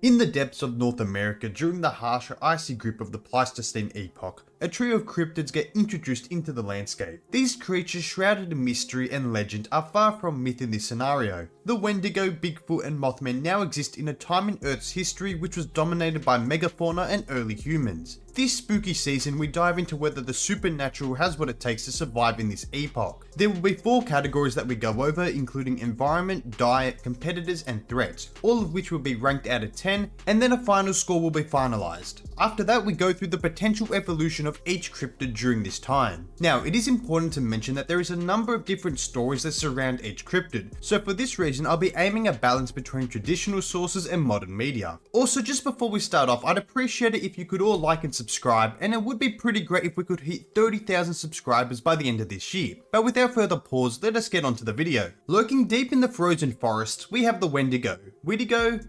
In the depths of North America during the harsher icy grip of the Pleistocene epoch, a trio of cryptids get introduced into the landscape. These creatures shrouded in mystery and legend are far from myth in this scenario. The Wendigo, Bigfoot and Mothman now exist in a time in Earth's history which was dominated by megafauna and early humans. This spooky season we dive into whether the supernatural has what it takes to survive in this epoch. There will be 4 categories that we go over, including environment, diet, competitors and threats, all of which will be ranked out of 10, and then a final score will be finalized. After that we go through the potential evolution of each cryptid during this time. Now it is important to mention that there is a number of different stories that surround each cryptid, so for this reason I'll be aiming a balance between traditional sources and modern media. Also, just before we start off, I'd appreciate it if you could all like and subscribe, and it would be pretty great if we could hit 30,000 subscribers by the end of this year. But without further pause, let us get onto the video. Lurking deep in the frozen forests, we have the Wendigo. Wendigoon,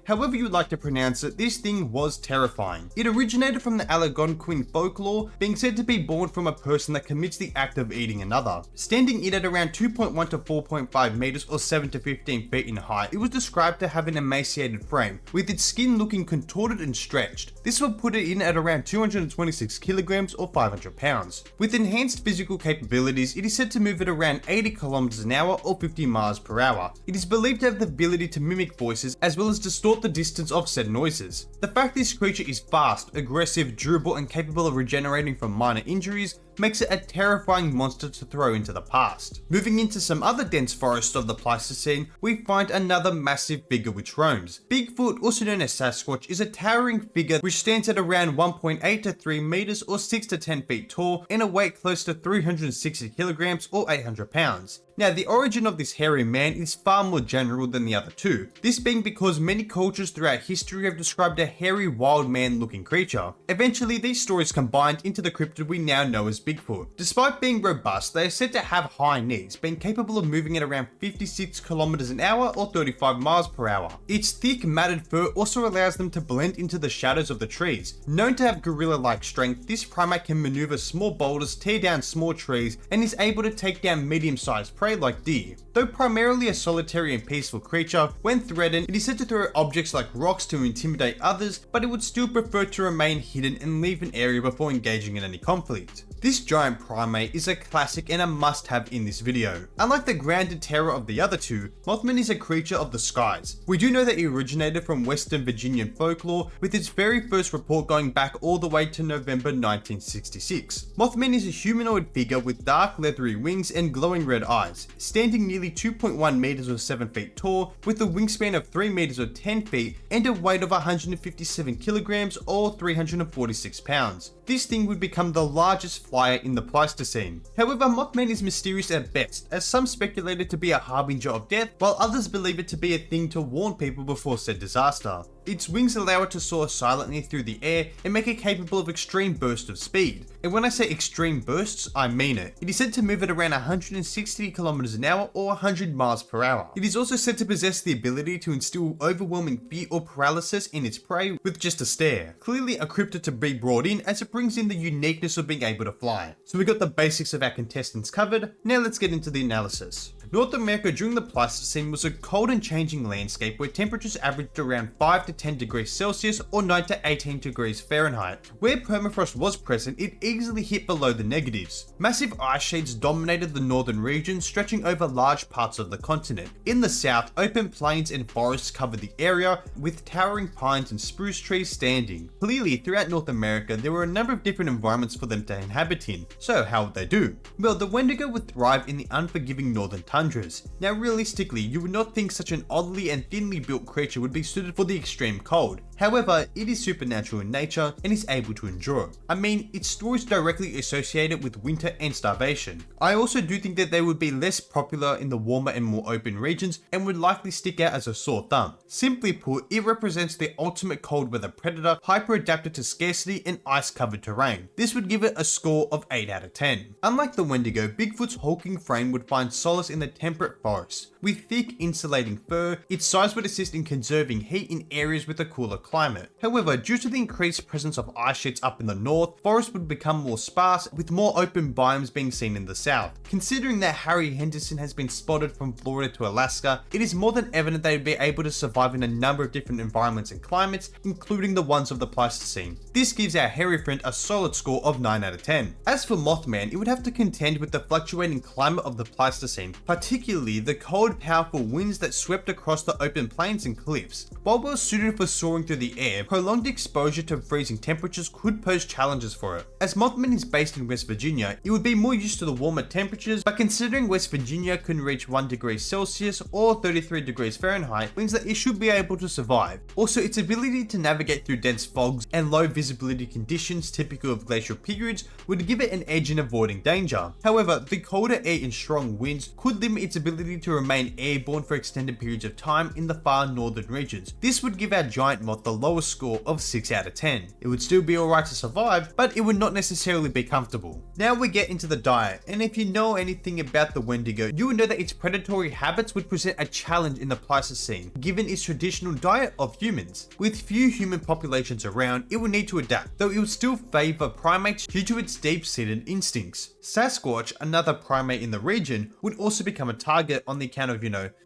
however you would like to pronounce it, this thing was terrifying. It originated from the Algonquin folklore, being said to be born from a person that commits the act of eating another. Standing it at around 2.1 to 4.5 meters or 7 to 15 feet in height, it was described to have an emaciated frame, with its skin looking contorted and stretched. This would put it in at around 226 kilograms or 500 pounds. With enhanced physical capabilities, it is said to move at around 80 kilometers an hour or 50 miles per hour. It is believed to have the ability to mimic voices as well as distort the distance of said noises. The fact this creature is fast, aggressive, durable and capable of regenerating from minor injuries makes it a terrifying monster to throw into the past. Moving into some other dense forests of the Pleistocene, we find another massive figure which roams. Bigfoot, also known as Sasquatch, is a towering figure which stands at around 1.8 to 3 meters or 6 to 10 feet tall and a weight close to 360 kilograms or 800 pounds. Now, the origin of this hairy man is far more general than the other two, this being because many cultures throughout history have described a hairy wild man looking creature. Eventually, these stories combined into the cryptid we now know as Bigfoot. Despite being robust, they are said to have high knees, being capable of moving at around 56 kilometers an hour or 35 miles per hour. Its thick matted fur also allows them to blend into the shadows of the trees. Known to have gorilla-like strength, this primate can maneuver small boulders, tear down small trees, and is able to take down medium-sized prey like deer. Though primarily a solitary and peaceful creature, when threatened, it is said to throw objects like rocks to intimidate others, but it would still prefer to remain hidden and leave an area before engaging in any conflict. This giant primate is a classic and a must-have in this video. Unlike the grounded terror of the other two, Mothman is a creature of the skies. We do know that he originated from Western Virginian folklore, with its very first report going back all the way to November 1966. Mothman is a humanoid figure with dark leathery wings and glowing red eyes, standing nearly 2.1 meters or 7 feet tall, with a wingspan of 3 meters or 10 feet and a weight of 157 kilograms or 346 pounds. This thing would become the largest flyer in the Pleistocene. However, Mothman is mysterious at best, as some speculate it to be a harbinger of death, while others believe it to be a thing to warn people before said disaster. Its wings allow it to soar silently through the air and make it capable of extreme bursts of speed. And when I say extreme bursts, I mean it. It is said to move at around 160 kilometers an hour or 100 miles per hour. It is also said to possess the ability to instill overwhelming fear or paralysis in its prey with just a stare. Clearly a cryptid to be brought in, as it brings in the uniqueness of being able to fly. So we got the basics of our contestants covered, now let's get into the analysis. North America during the Pleistocene was a cold and changing landscape where temperatures averaged around 5 to 10 degrees Celsius or 9 to 18 degrees Fahrenheit. Where permafrost was present, it easily hit below the negatives. Massive ice sheets dominated the northern region, stretching over large parts of the continent. In the south, open plains and forests covered the area, with towering pines and spruce trees standing. Clearly, throughout North America, there were a number of different environments for them to inhabit in. So how would they do? Well, the Wendigo would thrive in the unforgiving northern tundras. Now realistically, you would not think such an oddly and thinly built creature would be suited for the extreme cold. However, it is supernatural in nature and is able to endure. I mean, its stories directly associated with winter and starvation. I also do think that they would be less popular in the warmer and more open regions and would likely stick out as a sore thumb. Simply put, it represents the ultimate cold weather predator, hyper adapted to scarcity and ice covered terrain. This would give it a score of 8 out of 10. Unlike the Wendigo, Bigfoot's hulking frame would find solace in the temperate forests. With thick insulating fur, its size would assist in conserving heat in areas with a cooler climate. However, due to the increased presence of ice sheets up in the north, forests would become more sparse, with more open biomes being seen in the south. Considering that Harry Henderson has been spotted from Florida to Alaska, it is more than evident they would be able to survive in a number of different environments and climates, including the ones of the Pleistocene. This gives our hairy friend a solid score of 9 out of 10. As for Mothman, it would have to contend with the fluctuating climate of the Pleistocene, particularly the cold, powerful winds that swept across the open plains and cliffs. While well suited for soaring through the air, prolonged exposure to freezing temperatures could pose challenges for it. As Mothman is based in West Virginia, it would be more used to the warmer temperatures, but considering West Virginia can reach 1 degree Celsius or 33 degrees Fahrenheit means that it should be able to survive. Also, its ability to navigate through dense fogs and low visibility conditions typical of glacial periods would give it an edge in avoiding danger. However, the colder air and strong winds could limit its ability to remain airborne for extended periods of time in the far northern regions. This would give our giant moth the lowest score of 6 out of 10. It would still be alright to survive, but it would not necessarily be comfortable. Now we get into the diet, and if you know anything about the Wendigo, you would know that its predatory habits would present a challenge in the Pleistocene, given its traditional diet of humans. With few human populations around, it would need to adapt, though it would still favour primates due to its deep-seated instincts. Sasquatch, another primate in the region, would also become a target on the account of,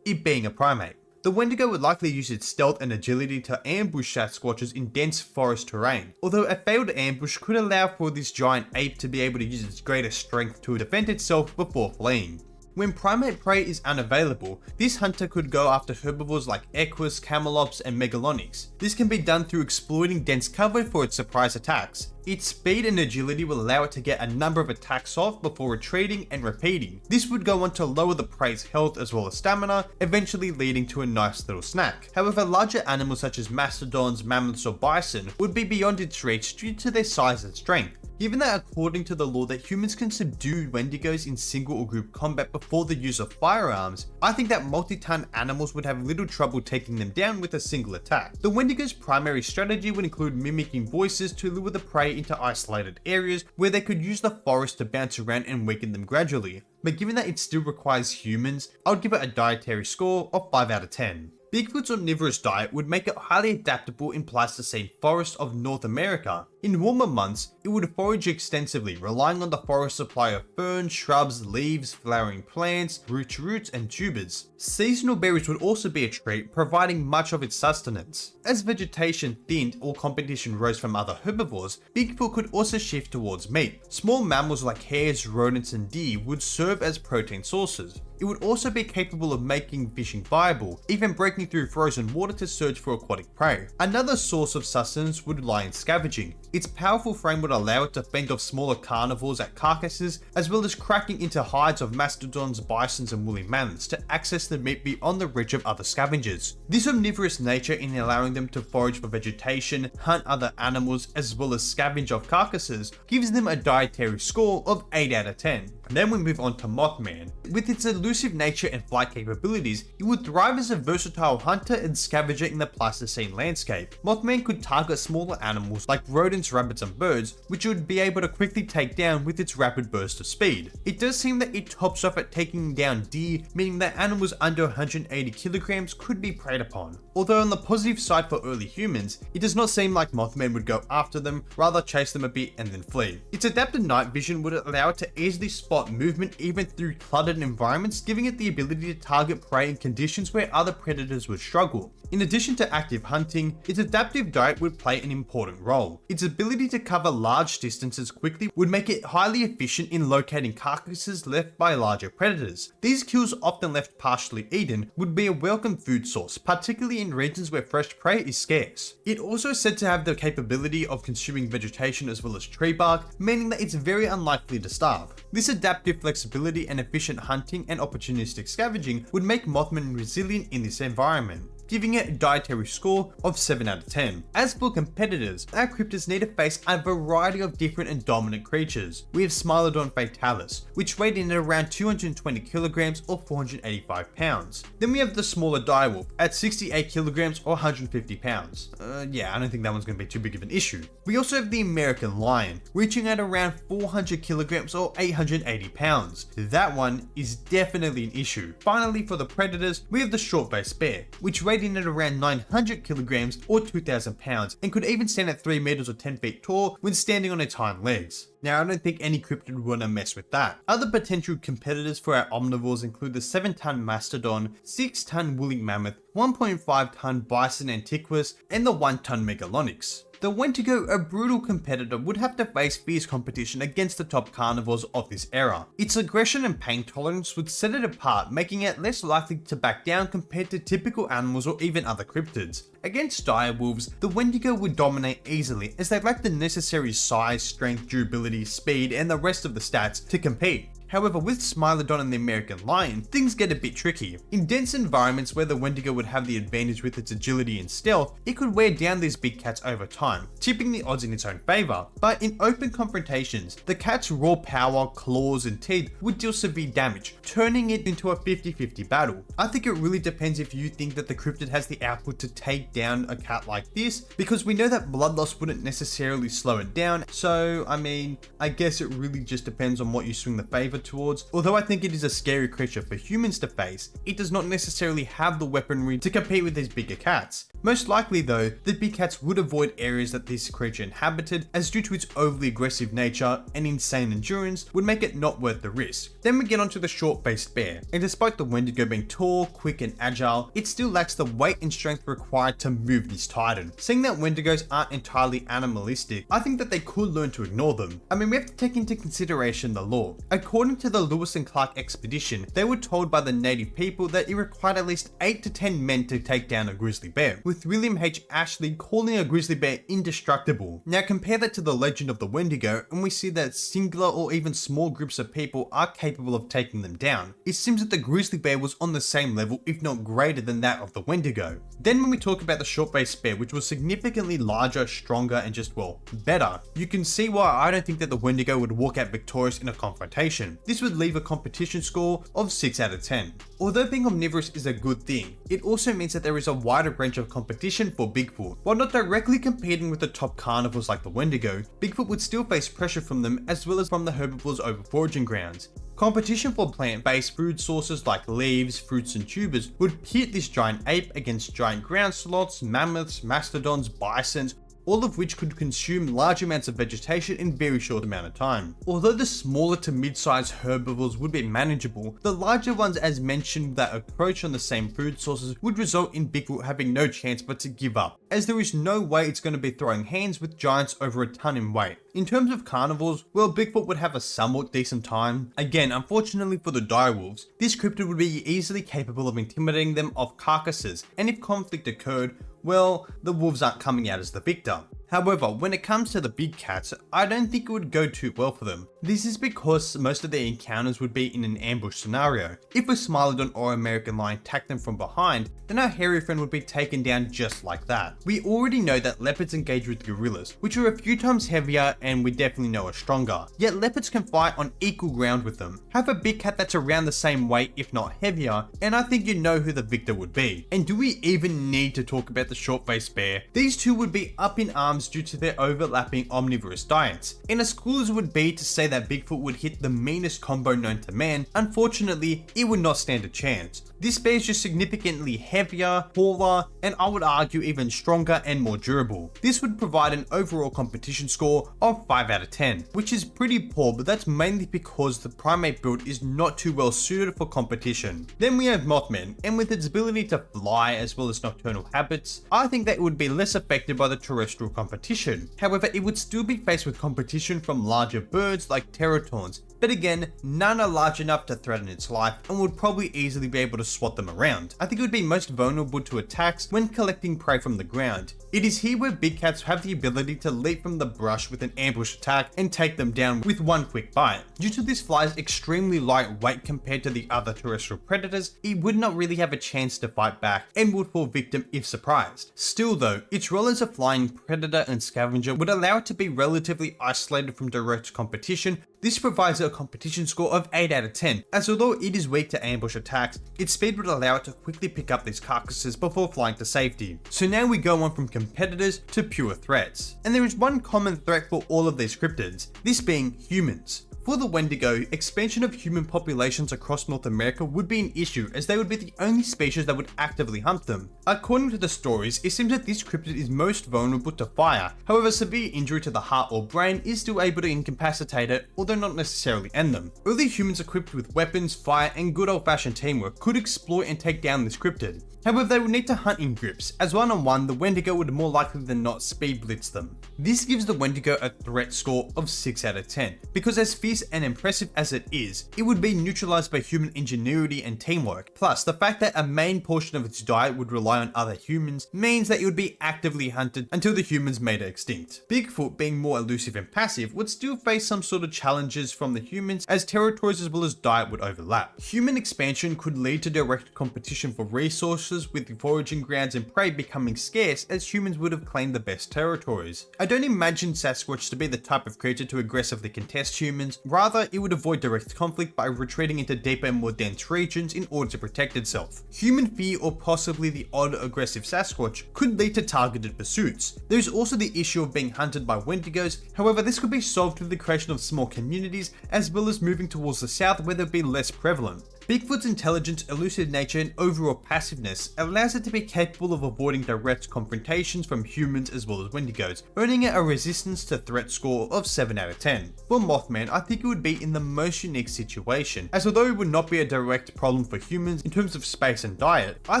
it being a primate. The Wendigo would likely use its stealth and agility to ambush Sasquatches in dense forest terrain, although a failed ambush could allow for this giant ape to be able to use its greater strength to defend itself before fleeing. When primate prey is unavailable, this hunter could go after herbivores like equus, camelops, and megalonyx. This can be done through exploiting dense cover for its surprise attacks. Its speed and agility will allow it to get a number of attacks off before retreating and repeating. This would go on to lower the prey's health as well as stamina, eventually leading to a nice little snack. However, larger animals such as mastodons, mammoths, or bison would be beyond its reach due to their size and strength. Given that according to the law that humans can subdue Wendigos in single or group combat before the use of firearms, I think that multi-ton animals would have little trouble taking them down with a single attack. The Wendigo's primary strategy would include mimicking voices to lure the prey into isolated areas where they could use the forest to bounce around and weaken them gradually. But given that it still requires humans, I would give it a dietary score of 5 out of 10. Bigfoot's omnivorous diet would make it highly adaptable in Pleistocene forests of North America. In warmer months, it would forage extensively, relying on the forest supply of ferns, shrubs, leaves, flowering plants, roots, and tubers. Seasonal berries would also be a treat, providing much of its sustenance. As vegetation thinned or competition rose from other herbivores, Bigfoot could also shift towards meat. Small mammals like hares, rodents, and deer would serve as protein sources. It would also be capable of making fishing viable, even breaking through frozen water to search for aquatic prey. Another source of sustenance would lie in scavenging. Its powerful frame would allow it to fend off smaller carnivores at carcasses, as well as cracking into hides of mastodons, bisons, and woolly mammoths to access the meat beyond the reach of other scavengers. This omnivorous nature in allowing them to forage for vegetation, hunt other animals, as well as scavenge off carcasses, gives them a dietary score of 8 out of 10. Then we move on to Mothman. With its elusive nature and flight capabilities, it would thrive as a versatile hunter and scavenger in the Pleistocene landscape. Mothman could target smaller animals like rodents, rabbits, and birds, which it would be able to quickly take down with its rapid burst of speed. It does seem that it tops off at taking down deer, meaning that animals under 180 kilograms could be preyed upon. Although on the positive side for early humans, it does not seem like Mothman would go after them, rather chase them a bit and then flee. Its adapted night vision would allow it to easily spot movement even through cluttered environments, giving it the ability to target prey in conditions where other predators would struggle. In addition to active hunting, its adaptive diet would play an important role. Its ability to cover large distances quickly would make it highly efficient in locating carcasses left by larger predators. These kills, often left partially eaten, would be a welcome food source, particularly in regions where fresh prey is scarce. It also is said to have the capability of consuming vegetation as well as tree bark, meaning that it's very unlikely to starve. This adaptive flexibility and efficient hunting and opportunistic scavenging would make Mothman resilient in this environment, giving it a dietary score of 7 out of 10. As for competitors, our cryptids need to face a variety of different and dominant creatures. We have Smilodon fatalis, which weighed in at around 220 kilograms or 485 pounds. Then we have the smaller direwolf at 68 kilograms or 150 pounds. Yeah, I don't think that one's going to be too big of an issue. We also have the American lion, reaching at around 400 kilograms or 880 pounds. That one is definitely an issue. Finally, for the predators, we have the short-faced bear, which weighed in at around 900 kilograms or 2,000 pounds, and could even stand at 3 meters or 10 feet tall when standing on its hind legs. Now, I don't think any cryptid would want to mess with that. Other potential competitors for our omnivores include the 7-ton mastodon, 6-ton woolly mammoth, 1.5-ton bison antiquus, and the 1-ton megalonyx. The Wendigo, a brutal competitor, would have to face fierce competition against the top carnivores of this era. Its aggression and pain tolerance would set it apart, making it less likely to back down compared to typical animals or even other cryptids. Against dire wolves, the Wendigo would dominate easily as they lack the necessary size, strength, durability, speed, and the rest of the stats to compete. However, with Smilodon and the American lion, things get a bit tricky. In dense environments where the Wendigo would have the advantage with its agility and stealth, it could wear down these big cats over time, tipping the odds in its own favour. But in open confrontations, the cat's raw power, claws and teeth would deal severe damage, turning it into a 50-50 battle. I think it really depends if you think that the cryptid has the output to take down a cat like this, because we know that blood loss wouldn't necessarily slow it down, so I mean, I guess it really just depends on what you swing the favour towards. Although I think it is a scary creature for humans to face, it does not necessarily have the weaponry to compete with these bigger cats. Most likely though, the big cats would avoid areas that this creature inhabited, as due to its overly aggressive nature and insane endurance would make it not worth the risk. Then we get onto the short-faced bear, and despite the Wendigo being tall, quick and agile, it still lacks the weight and strength required to move this titan. Seeing that Wendigos aren't entirely animalistic, I think that they could learn to ignore them. I mean, we have to take into consideration the lore. According to the Lewis and Clark expedition, they were told by the native people that it required at least 8 to 10 men to take down a grizzly bear, with William H. Ashley calling a grizzly bear indestructible. Now compare that to the legend of the Wendigo, and we see that singular or even small groups of people are capable of taking them down. It seems that the grizzly bear was on the same level, if not greater than that of the Wendigo. Then when we talk about the short-faced bear, which was significantly larger, stronger, and just, well, better, you can see why I don't think that the Wendigo would walk out victorious in a confrontation. This would leave a competition score of 6 out of 10. Although being omnivorous is a good thing, it also means that there is a wider range of competition for Bigfoot. While not directly competing with the top carnivores like the Wendigo, Bigfoot would still face pressure from them as well as from the herbivores over foraging grounds. Competition for plant-based food sources like leaves, fruits and tubers would pit this giant ape against giant ground sloths, mammoths, mastodons, bisons, all of which could consume large amounts of vegetation in a very short amount of time. Although the smaller to mid-sized herbivores would be manageable, the larger ones as mentioned that approach on the same food sources would result in Bigfoot having no chance but to give up, as there is no way it's going to be throwing hands with giants over a ton in weight. In terms of carnivores, well, Bigfoot would have a somewhat decent time. Again, unfortunately for the direwolves, this cryptid would be easily capable of intimidating them off carcasses, and if conflict occurred, well, the wolves aren't coming out as the victor. However, when it comes to the big cats, I don't think it would go too well for them. This is because most of their encounters would be in an ambush scenario. If a Smilodon or American lion attacked them from behind, then our hairy friend would be taken down just like that. We already know that leopards engage with gorillas, which are a few times heavier and we definitely know are stronger. Yet leopards can fight on equal ground with them. Have a big cat that's around the same weight, if not heavier, and I think you know who the victor would be. And do we even need to talk about the short-faced bear? These two would be up in arms due to their overlapping omnivorous diets. And as cool as it would be to say that Bigfoot would hit the meanest combo known to man, unfortunately, it would not stand a chance. This bear is just significantly heavier, taller, and I would argue even stronger and more durable. This would provide an overall competition score of 5 out of 10, which is pretty poor, but that's mainly because the primate build is not too well suited for competition. Then we have Mothman, and with its ability to fly as well as nocturnal habits, I think that it would be less affected by the terrestrial competition. However, it would still be faced with competition from larger birds like teratons, but again, none are large enough to threaten its life and would probably easily be able to swat them around. I think it would be most vulnerable to attacks when collecting prey from the ground. It is here where big cats have the ability to leap from the brush with an ambush attack and take them down with one quick bite. Due to this fly's extremely light weight compared to the other terrestrial predators, it would not really have a chance to fight back and would fall victim if surprised. Still though, its role as a flying predator and scavenger would allow it to be relatively isolated from direct competition. This provides a competition score of 8 out of 10, as although it is weak to ambush attacks, its speed would allow it to quickly pick up these carcasses before flying to safety. So now we go on from competitors to pure threats. And there is one common threat for all of these cryptids, this being humans. For the Wendigo, expansion of human populations across North America would be an issue, as they would be the only species that would actively hunt them. According to the stories, it seems that this cryptid is most vulnerable to fire. However, severe injury to the heart or brain is still able to incapacitate it, although not necessarily end them. Early humans equipped with weapons, fire, and good old-fashioned teamwork could exploit and take down this cryptid. However, they would need to hunt in groups, as one-on-one the Wendigo would more likely than not speed blitz them. This gives the Wendigo a threat score of 6 out of 10, because as fierce and impressive as it is, it would be neutralized by human ingenuity and teamwork. Plus, the fact that a main portion of its diet would rely on other humans means that it would be actively hunted until the humans made it extinct. Bigfoot, being more elusive and passive, would still face some sort of challenges from the humans, as territories as well as diet would overlap. Human expansion could lead to direct competition for resources, with foraging grounds and prey becoming scarce, as humans would have claimed the best territories. I don't imagine Sasquatch to be the type of creature to aggressively contest humans, rather it would avoid direct conflict by retreating into deeper and more dense regions in order to protect itself. Human fear, or possibly the odd aggressive Sasquatch, could lead to targeted pursuits. There is also the issue of being hunted by Wendigos, however this could be solved through the creation of small communities, as well as moving towards the south where they'd be less prevalent. Bigfoot's intelligence, elusive nature, and overall passiveness allows it to be capable of avoiding direct confrontations from humans as well as Wendigos, earning it a resistance to threat score of 7 out of 10. For Mothman, I think it would be in the most unique situation, as although it would not be a direct problem for humans in terms of space and diet, I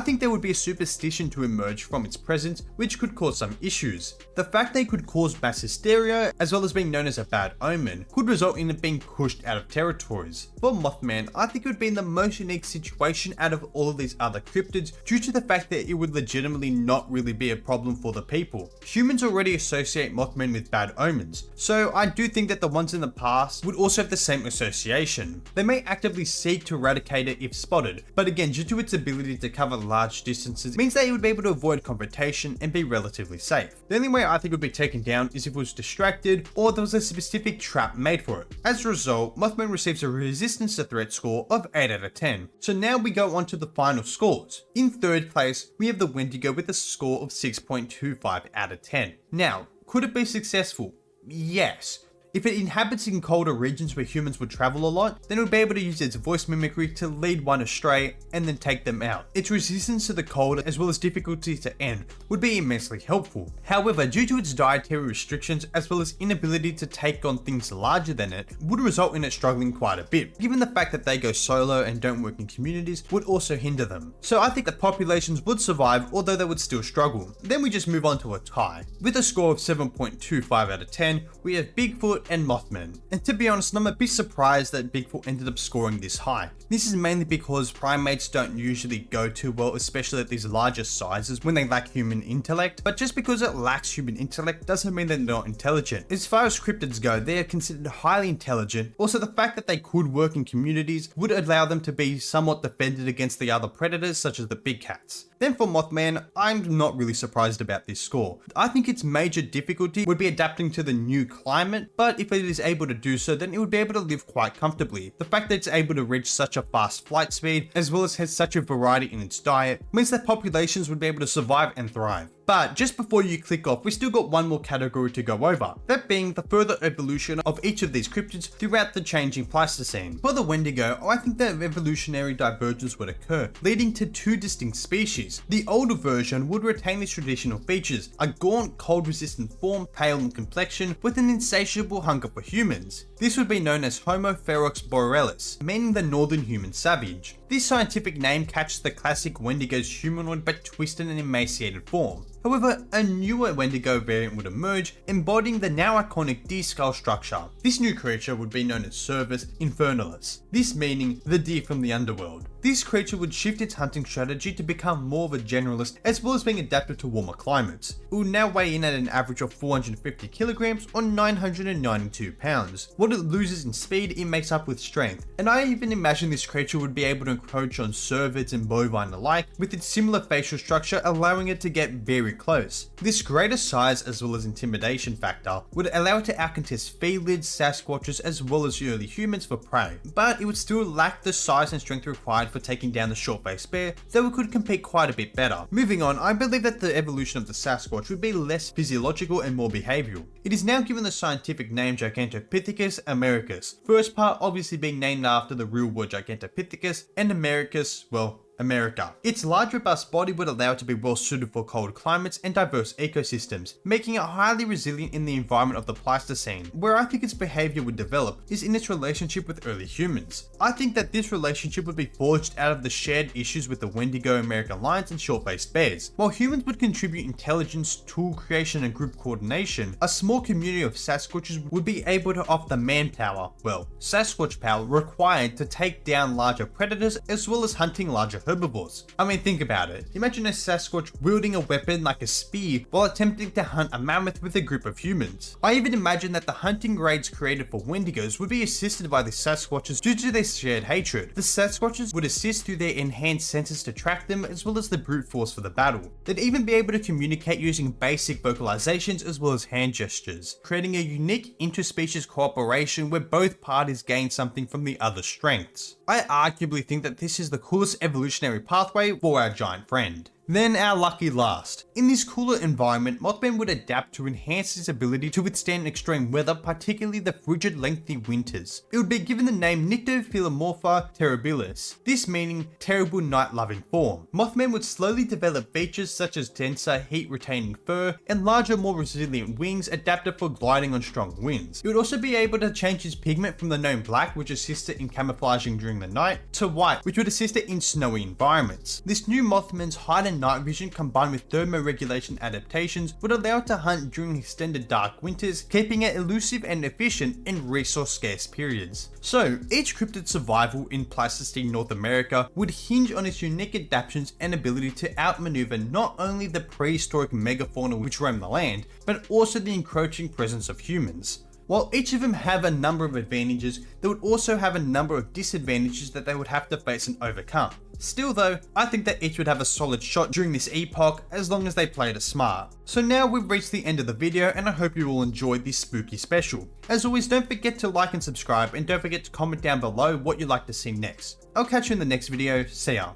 think there would be a superstition to emerge from its presence which could cause some issues. The fact they could cause mass hysteria, as well as being known as a bad omen, could result in it being pushed out of territories. For Mothman, I think it would be in the most unique situation out of all of these other cryptids, due to the fact that it would legitimately not really be a problem for the people. Humans already associate Mothman with bad omens, so I do think that the ones in the past would also have the same association. They may actively seek to eradicate it if spotted, but again, due to its ability to cover large distances, it means that it would be able to avoid confrontation and be relatively safe. The only way I think it would be taken down is if it was distracted or there was a specific trap made for it. As a result, Mothman receives a resistance to threat score of 8 out of 10. So now we go on to the final scores. In third place, we have the Wendigo with a score of 6.25 out of 10. Now, could it be successful? Yes. If it inhabits in colder regions where humans would travel a lot, then it would be able to use its voice mimicry to lead one astray and then take them out. Its resistance to the cold, as well as difficulty to end, would be immensely helpful. However, due to its dietary restrictions, as well as inability to take on things larger than it, would result in it struggling quite a bit. Given the fact that they go solo and don't work in communities would also hinder them. So I think the populations would survive, although they would still struggle. Then we just move on to a tie. With a score of 7.25 out of 10, we have Bigfoot and Mothman. And to be honest, I'm a bit surprised that Bigfoot ended up scoring this high. This is mainly because primates don't usually go too well, especially at these larger sizes when they lack human intellect, but just because it lacks human intellect doesn't mean they're not intelligent. As far as cryptids go, they are considered highly intelligent. Also, the fact that they could work in communities would allow them to be somewhat defended against the other predators such as the big cats. Then for Mothman, I'm not really surprised about this score. I think its major difficulty would be adapting to the new climate, but if it is able to do so, then it would be able to live quite comfortably. The fact that it's able to reach such a fast flight speed, as well as has such a variety in its diet, means that populations would be able to survive and thrive. But just before you click off, we still got one more category to go over, that being the further evolution of each of these cryptids throughout the changing Pleistocene. For the Wendigo, I think that evolutionary divergence would occur, leading to two distinct species. The older version would retain its traditional features, a gaunt, cold-resistant form, pale in complexion, with an insatiable hunger for humans. This would be known as Homo ferox borealis, meaning the northern human savage. This scientific name catches the classic Wendigo's humanoid but twisted and emaciated form. However, a newer Wendigo variant would emerge, embodying the now iconic D-skull structure. This new creature would be known as Cervus infernalis, this meaning the deer from the underworld. This creature would shift its hunting strategy to become more of a generalist, as well as being adapted to warmer climates. It will now weigh in at an average of 450 kilograms or 992 pounds. What it loses in speed, it makes up with strength, and I even imagine this creature would be able to encroach on cervids and bovine alike, with its similar facial structure allowing it to get very close. This greater size as well as intimidation factor would allow it to outcontest felids, Sasquatches, as well as early humans for prey, but it would still lack the size and strength required for taking down the short-faced bear, though it could compete quite a bit better. Moving on, I believe that the evolution of the Sasquatch would be less physiological and more behavioural. It is now given the scientific name Gigantopithecus americus, first part obviously being named after the real word Gigantopithecus, and Americus, well, America. Its large robust body would allow it to be well suited for cold climates and diverse ecosystems, making it highly resilient in the environment of the Pleistocene. Where I think its behaviour would develop is in its relationship with early humans. I think that this relationship would be forged out of the shared issues with the Wendigo American lions and short-faced bears. While humans would contribute intelligence, tool creation and group coordination, a small community of Sasquatches would be able to offer the manpower, well, Sasquatch power required to take down larger predators as well as hunting larger herbivores. I mean, think about it. Imagine a Sasquatch wielding a weapon like a spear while attempting to hunt a mammoth with a group of humans. I even imagine that the hunting raids created for Wendigos would be assisted by the Sasquatches due to their shared hatred. The Sasquatches would assist through their enhanced senses to track them as well as the brute force for the battle. They'd even be able to communicate using basic vocalizations as well as hand gestures, creating a unique interspecies cooperation where both parties gain something from the other's strengths. I arguably think that this is the coolest evolutionary pathway for our giant friend. Then our lucky last. In this cooler environment, Mothman would adapt to enhance its ability to withstand extreme weather, particularly the frigid lengthy winters. It would be given the name Nyctophilomorpha terribilis, this meaning terrible night-loving form. Mothman would slowly develop features such as denser, heat-retaining fur, and larger, more resilient wings adapted for gliding on strong winds. It would also be able to change its pigment from the known black, which assists it in camouflaging during the night, to white, which would assist it in snowy environments. This new Mothman's height and night vision combined with thermoregulation adaptations would allow it to hunt during extended dark winters, keeping it elusive and efficient in resource scarce periods. So each cryptid's survival in Pleistocene North America would hinge on its unique adaptations and ability to outmaneuver not only the prehistoric megafauna which roam the land, but also the encroaching presence of humans. While each of them have a number of advantages, they would also have a number of disadvantages that they would have to face and overcome. Still though, I think that each would have a solid shot during this epoch as long as they played it smart. So now we've reached the end of the video and I hope you all enjoyed this spooky special. As always, don't forget to like and subscribe and don't forget to comment down below what you'd like to see next. I'll catch you in the next video, see ya.